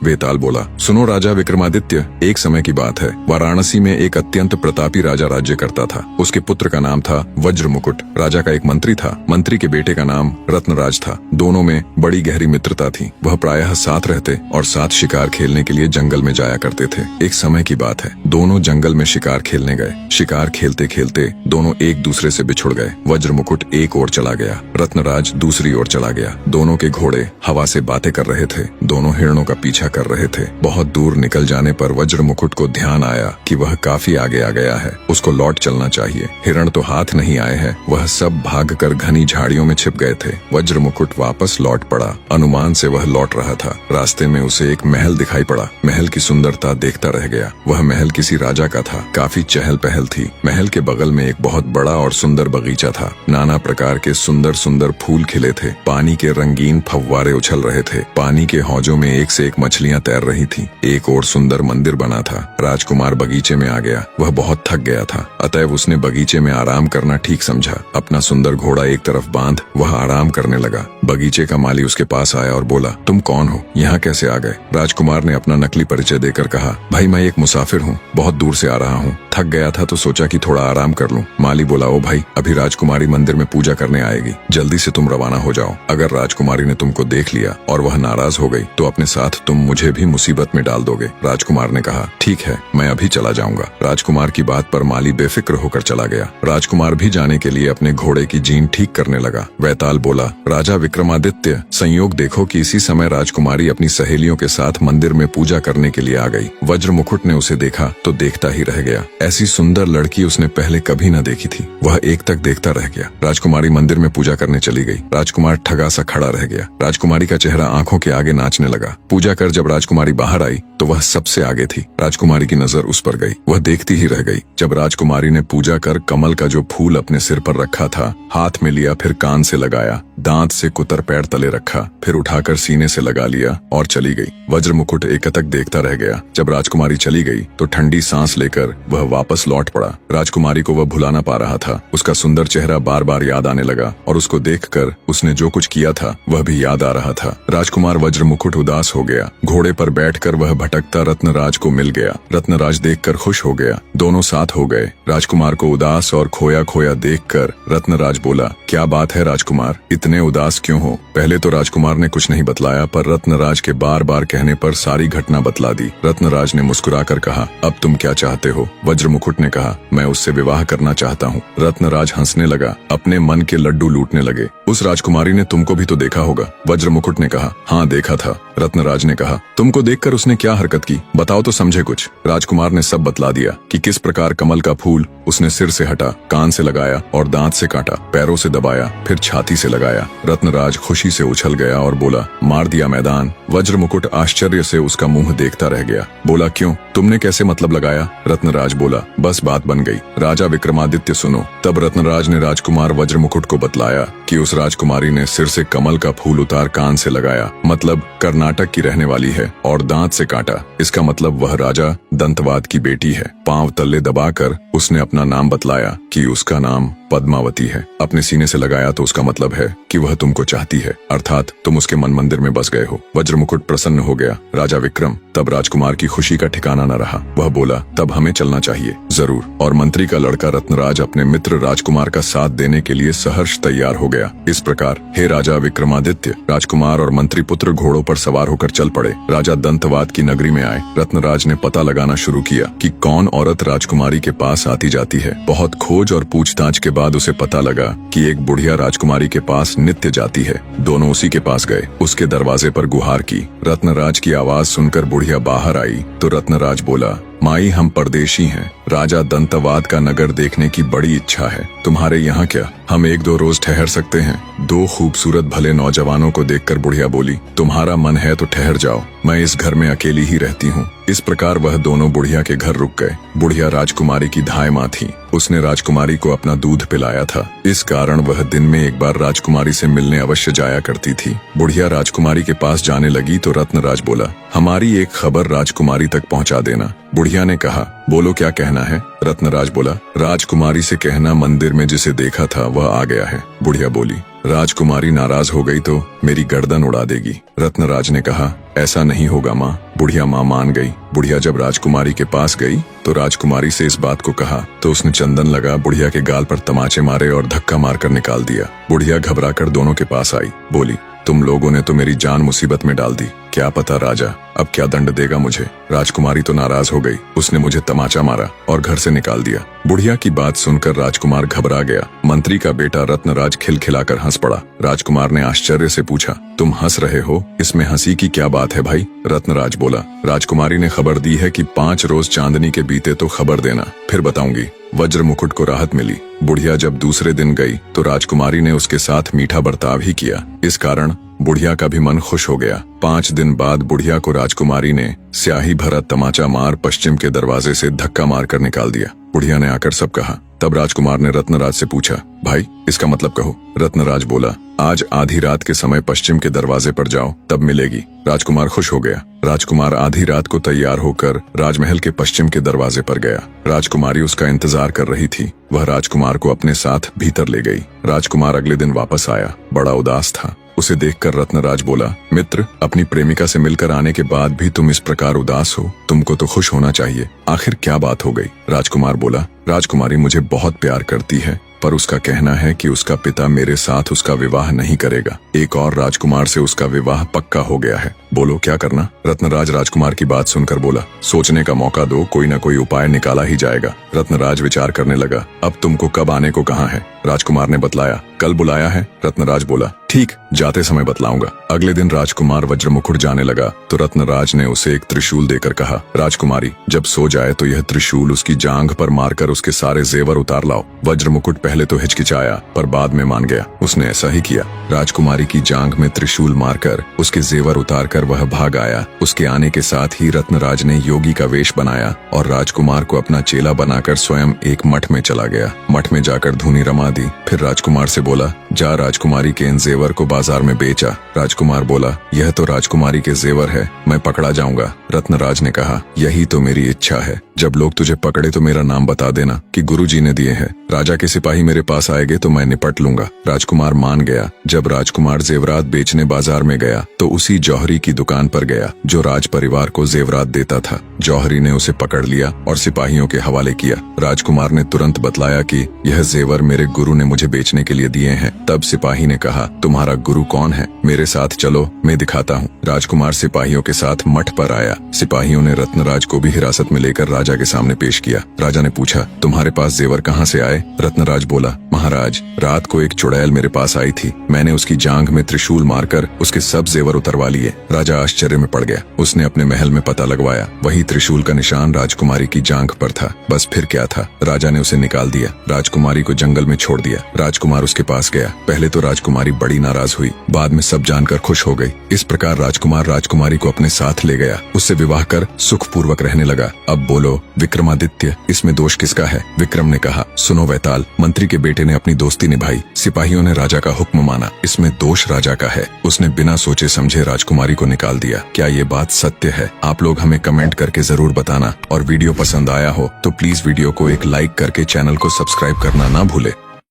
वेताल बोला, सुनो राजा विक्रमादित्य, एक समय की बात है। वाराणसी में एक अत्यंत प्रतापी राजा राज्य करता था। उसके पुत्र का नाम था वज्र मुकुट। राजा का एक मंत्री था। मंत्री के बेटे का नाम रत्नराज था। दोनों में बड़ी गहरी मित्रता थी। वह प्रायः साथ रहते और साथ शिकार खेलने के लिए जंगल में जाया करते थे। एक समय की बात है, दोनों जंगल में शिकार खेलने गए। शिकार खेलते खेलते दोनों एक दूसरे से बिछुड़ गए। वज्र मुकुट एक ओर चला गया, रत्नराज दूसरी ओर चला गया। दोनों के घोड़े हवा से बातें कर रहे थे। दोनों हिरणों का पीछा कर रहे थे। बहुत दूर निकल जाने पर वज्र मुकुट को ध्यान आया कि वह काफी आगे आ गया है, उसको लौट चलना चाहिए। हिरण तो हाथ नहीं आए हैं। वह सब भागकर घनी झाड़ियों में छिप गए थे। वज्र मुकुट वापस लौट पड़ा। अनुमान से वह लौट रहा था। रास्ते में उसे एक महल दिखाई पड़ा। महल की सुंदरता देखता रह गया। वह महल किसी राजा का था। काफी चहल पहल थी। महल के बगल में एक बहुत बड़ा और सुंदर बगीचा था। नाना प्रकार के सुंदर सुंदर फूल खिले थे। पानी के रंगीन फव्वारे उछल रहे थे। पानी के हौजों में एक से एक मछलियां तैर रही थी। एक और सुंदर मंदिर बना था। राजकुमार बगीचे में आ गया। वह बहुत थक गया था, अतएव उसने बगीचे में आराम करना ठीक समझा। अपना सुंदर घोड़ा एक तरफ बांध वह आराम करने लगा। बगीचे का माली उसके पास आया और बोला, तुम कौन हो, यहाँ कैसे आ गए? राजकुमार ने अपना नकली परिचय देकर कहा, भाई मैं एक मुसाफिर हूँ, बहुत दूर से आ रहा हूँ। थक गया था तो सोचा कि थोड़ा आराम कर लूं। माली बोला, ओ भाई, अभी राजकुमारी मंदिर में पूजा करने आएगी, जल्दी से तुम रवाना हो जाओ। अगर राजकुमारी ने तुमको देख लिया और वह नाराज हो गई तो अपने साथ तुम मुझे भी मुसीबत में डाल दोगे। राजकुमार ने कहा, ठीक है, मैं अभी चला जाऊंगा। राजकुमार की बात पर माली बेफिक्र होकर चला गया। राजकुमार भी जाने के लिए अपने घोड़े की जीन ठीक करने लगा। वैताल बोला, राजा विक्रमादित्य, संयोग देखो कि इसी समय राजकुमारी अपनी सहेलियों के साथ मंदिर में पूजा करने के लिए आ गई। वज्र मुकुट ने उसे देखा तो देखता ही रह गया। ऐसी सुंदर लड़की उसने पहले कभी न देखी थी। वह एक तक देखता रह गया। राजकुमारी मंदिर में पूजा करने चली गई। राजकुमार ठगा सा खड़ा रह गया। राजकुमारी का चेहरा आंखों के आगे नाचने लगा। पूजा कर जब राजकुमारी बाहर आई तो वह सबसे आगे थी। राजकुमारी की नजर उस पर गई। वह देखती ही रह गई। जब राजकुमारी ने पूजा कर कमल का जो फूल अपने सिर पर रखा था हाथ में लिया, फिर कान से लगाया, दांत से कुतर पैर तले रखा, फिर उठाकर सीने से लगा लिया और चली गई। वज्र मुकुट एकटक देखता रह गया। जब राजकुमारी चली गई तो ठंडी सांस लेकर वह वापस लौट पड़ा। राजकुमारी को वह भुला ना पा रहा था। उसका सुंदर चेहरा बार बार याद आने लगा और उसको देखकर उसने जो कुछ किया था वह भी याद आ रहा था। राजकुमार वज्र मुकुट उदास हो गया। घोड़े पर बैठकर वह भटकता रत्नराज को मिल गया। रत्नराज देखकर खुश हो गया। दोनों साथ हो गए। राजकुमार को उदास और खोया खोया देखकर रत्नराज बोला, क्या बात है राजकुमार, इतने उदास क्यों हो? पहले तो राजकुमार ने कुछ नहीं बतलाया, पर रत्नराज के बार बार कहने पर सारी घटना बतला दी। रत्नराज ने मुस्कुराकर कहा, अब तुम क्या चाहते हो? वज्र मुकुट ने कहा, मैं उससे विवाह करना चाहता हूँ। रत्नराज हंसने लगा। अपने मन के लड्डू लूटने लगे। उस राजकुमारी ने तुमको भी तो देखा होगा। वज्र मुकुट ने कहा, हाँ देखा था। रत्नराज ने कहा, तुमको देखकर उसने क्या हरकत की, बताओ तो समझे कुछ। राजकुमार ने सब बतला दिया कि किस प्रकार कमल का फूल उसने सिर से हटा, कान से लगाया और दांत से काटा, पैरों से दबाया, फिर छाती से लगाया। रत्नराज खुशी से उछल गया और बोला, मार दिया मैदान। वज्र मुकुट आश्चर्य से उसका मुंह देखता रह गया। बोला, क्यों, तुमने कैसे मतलब लगाया? रत्नराज बोला, बस बात बन गई। राजा विक्रमादित्य सुनो। तब रत्नराज ने राजकुमार वज्र मुकुट को बतलाया कि उस राजकुमारी ने सिर से कमल का फूल उतार कान से लगाया, मतलब कर्नाटक की रहने वाली है, और दांत से काटा, इसका मतलब वह राजा दंतवाद की बेटी है। पांव तल्ले दबाकर उसने अपना नाम बतलाया कि उसका नाम पद्मावती है। अपने सीने से लगाया तो उसका मतलब है कि वह तुमको चाहती है, अर्थात तुम उसके मन मंदिर में बस गए हो। वज्र मुकुट प्रसन्न हो गया। राजा विक्रम, तब राजकुमार की खुशी का ठिकाना न रहा। वह बोला, तब हमें चलना चाहिए। जरूर। और मंत्री का लड़का रत्नराज अपने मित्र राजकुमार का साथ देने के लिए सहर्ष तैयार हो गया। इस प्रकार हे राजा विक्रमादित्य, राजकुमार और मंत्री पुत्र घोड़ों पर सवार होकर चल पड़े। राजा दंतवाद की नगरी में आए। रत्नराज ने पता लगाना शुरू किया कि कौन औरत राजकुमारी के पास आती जाती है। बहुत खोज और पूछताछ के बाद उसे पता लगा कि एक बुढ़िया राजकुमारी के पास नित्य जाती है। दोनों उसी के पास गए। उसके दरवाजे पर गुहार की। रत्नराज की आवाज सुनकर बुढ़िया बाहर आई तो रत्नराज बोला, माई, हम परदेशी हैं। राजा दंतवाद का नगर देखने की बड़ी इच्छा है। तुम्हारे यहाँ क्या हम एक दो रोज ठहर सकते हैं? दो खूबसूरत भले नौजवानों को देखकर बुढ़िया बोली, तुम्हारा मन है तो ठहर जाओ, मैं इस घर में अकेली ही रहती हूँ। इस प्रकार वह दोनों बुढ़िया के घर रुक गए। बुढ़िया राजकुमारी की धाय माँ थी। उसने राजकुमारी को अपना दूध पिलाया था। इस कारण वह दिन में एक बार राजकुमारी से मिलने अवश्य जाया करती थी। बुढ़िया राजकुमारी के पास जाने लगी तो रत्नराज बोला, हमारी एक खबर राजकुमारी तक पहुँचा देना। बुढ़िया ने कहा, बोलो क्या कहना है? रत्नराज बोला, राजकुमारी से कहना मंदिर में जिसे देखा था वह आ गया है। बुढ़िया बोली, राजकुमारी नाराज हो गई तो मेरी गर्दन उड़ा देगी। रत्नराज ने कहा, ऐसा नहीं होगा माँ, बुढ़िया माँ मान गई। बुढ़िया जब राजकुमारी के पास गई तो राजकुमारी से इस बात को कहा तो उसने चंदन लगा बुढ़िया के गाल पर तमाचे मारे और धक्का मारकर निकाल दिया। बुढ़िया घबराकर दोनों के पास आई, बोली, तुम लोगों ने तो मेरी जान मुसीबत में डाल दी। क्या पता राजा अब क्या दंड देगा मुझे। राजकुमारी तो नाराज हो गई, उसने मुझे तमाचा मारा और घर से निकाल दिया। बुढ़िया की बात सुनकर राजकुमार घबरा गया। मंत्री का बेटा रत्नराज खिलखिलाकर हंस पड़ा। राजकुमार ने आश्चर्य से पूछा, तुम हंस रहे हो, इसमें हंसी की क्या बात है भाई? रत्नराज बोला, राजकुमारी ने खबर दी है कि 5 रोज चांदनी के बीते तो खबर देना, फिर बताऊंगी। वज्र मुकुट को राहत मिली। बुढ़िया जब दूसरे दिन गई तो राजकुमारी ने उसके साथ मीठा बर्ताव ही किया। इस कारण बुढ़िया का भी मन खुश हो गया। 5 दिन बाद बुढ़िया को राजकुमारी ने स्याही भरा तमाचा मार पश्चिम के दरवाजे से धक्का मारकर निकाल दिया। बुढ़िया ने आकर सब कहा। तब राजकुमार ने रत्नराज से पूछा, भाई इसका मतलब कहो। रत्नराज बोला, आज आधी रात के समय पश्चिम के दरवाजे पर जाओ, तब मिलेगी। राजकुमार खुश हो गया। राजकुमार आधी रात को तैयार होकर राजमहल के पश्चिम के दरवाजे पर गया। राजकुमारी उसका इंतजार कर रही थी। वह राजकुमार को अपने साथ भीतर ले गई। राजकुमार अगले दिन वापस आया, बड़ा उदास था। उसे देखकर रत्नराज बोला, मित्र, अपनी प्रेमिका से मिलकर आने के बाद भी तुम इस प्रकार उदास हो, तुमको तो खुश होना चाहिए। आखिर क्या बात हो गई? राजकुमार बोला, राजकुमारी मुझे बहुत प्यार करती है, पर उसका कहना है कि उसका पिता मेरे साथ उसका विवाह नहीं करेगा। एक और राजकुमार से उसका विवाह पक्का हो गया है। बोलो क्या करना? रत्नराज राजकुमार की बात सुनकर बोला, सोचने का मौका दो, कोई न कोई उपाय निकाला ही जाएगा। रत्नराज विचार करने लगा, अब तुमको कब आने को कहा है? राजकुमार ने बतलाया, कल बुलाया है। रत्नराज बोला, ठीक, जाते समय बतलाऊंगा। अगले दिन राजकुमार वज्रमुकुट जाने लगा तो रत्नराज ने उसे एक त्रिशूल देकर कहा, राजकुमारी जब सो जाए तो यह त्रिशूल उसकी जांघ पर मारकर उसके सारे जेवर उतार लाओ। वज्रमुकुट पहले तो हिचकिचाया पर बाद में मान गया। उसने ऐसा ही किया। राजकुमारी की जांघ में त्रिशूल मारकर उसके जेवर उतारकर वह भाग आया। उसके आने के साथ ही रत्नराज ने योगी का वेश बनाया और राजकुमार को अपना चेला बनाकर स्वयं एक मठ में चला गया। मठ में जाकर धूनी रमा दी। फिर राजकुमार से बोला, जा राजकुमारी के इन जेवर को बाजार में बेचा। राजकुमार बोला, यह तो राजकुमारी के जेवर है, मैं पकड़ा जाऊंगा। रत्नराज ने कहा, यही तो मेरी इच्छा है, जब लोग तुझे पकड़े तो मेरा नाम बता देना कि गुरुजी ने दिए हैं। राजा के सिपाही मेरे पास आएंगे तो मैं निपट लूंगा। राजकुमार मान गया। जब राजकुमार जेवरात बेचने बाजार में गया तो उसी जौहरी की दुकान पर गया जो राज परिवार को जेवरात देता था। जौहरी ने उसे पकड़ लिया और सिपाहियों के हवाले किया। राजकुमार ने तुरंत बतलाया कि यह जेवर मेरे गुरु ने मुझे बेचने के लिए दिए हैं। तब सिपाही ने कहा, तुम्हारा गुरु कौन है? मेरे साथ चलो, मैं दिखाता हूँ। राजकुमार सिपाहियों के साथ मठ पर आया। सिपाहियों ने रत्नराज को भी हिरासत में लेकर राजा के सामने पेश किया। राजा ने पूछा, तुम्हारे पास जेवर कहाँ से आए? रत्नराज बोला, महाराज रात को एक चुड़ैल मेरे पास आई थी, मैंने उसकी जांघ में त्रिशूल मारकर उसके सब जेवर उतरवा लिए। राजा आश्चर्य में पड़ गया। उसने अपने महल में पता लगवाया, वही त्रिशूल का निशान राजकुमारी की जांघ पर था। बस फिर क्या था, राजा ने उसे निकाल दिया, राजकुमारी को जंगल में छोड़ दिया। राजकुमार उसके पास गया। पहले तो राजकुमारी बड़ी नाराज हुई, बाद में सब जानकर खुश हो गई। इस प्रकार राजकुमार राजकुमारी को अपने साथ ले गया, उससे विवाह कर सुखपूर्वक रहने लगा। अब बोलो विक्रमादित्य, इसमें दोष किसका है? विक्रम ने कहा, सुनो वैताल, मंत्री के बेटे ने अपनी दोस्ती निभाई, सिपाहियों ने राजा का हुक्म माना, इसमें दोष राजा का है। उसने बिना सोचे समझे राजकुमारी को निकाल दिया। क्या ये बात सत्य है? आप लोग हमें कमेंट करके जरूर बताना। और वीडियो पसंद आया हो तो प्लीज वीडियो को एक लाइक करके चैनल को सब्सक्राइब करना ना भूले।